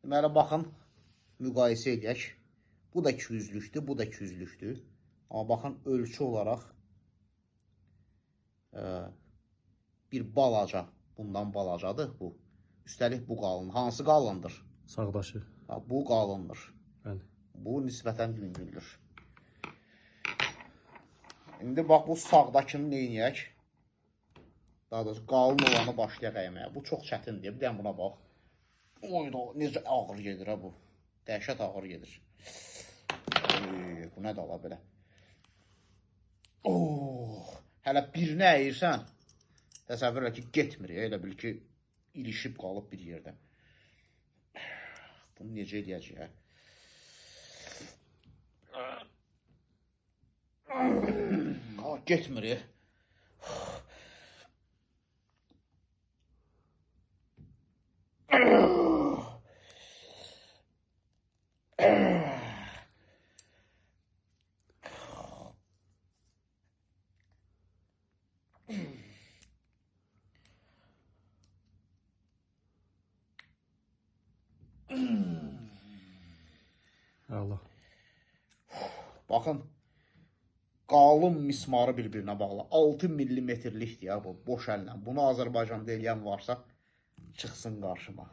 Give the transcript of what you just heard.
Deməli, baxın, müqayisə edək. Bu da 200-lükdür, bu da 200-lükdür. Amma baxın, ölçü olaraq bir balaca, bundan balacadır bu. Üstəlik bu qalın. Hansı qalındır? Sağdaşı. Bu qalındır. Bəli. Bu nisbətən yüngüldür. İndi bax, bu sağdakını neyniyək? Daha doğrusu, qalın olanı başlayaq əyməyə. Bu çox çətindir. Bir dənə buna bax. Oyda, necə ağır gedir ha bu. Dəhşət ağır gedir. Bu nə də ala belə. Hələ birini əyirsən, təsəvvür elə ki, getmir. Elə bil ki, ilişib qalıb bir yerdə. Bunu necə edəcək? Getmir. Allah. Baxın, qalın mismarı bir-birinə bağlı. 6 millimetrlikdir ya bu, boş əllə. Bunu Azərbaycanda eləyən varsa, çıxsın qarşıma.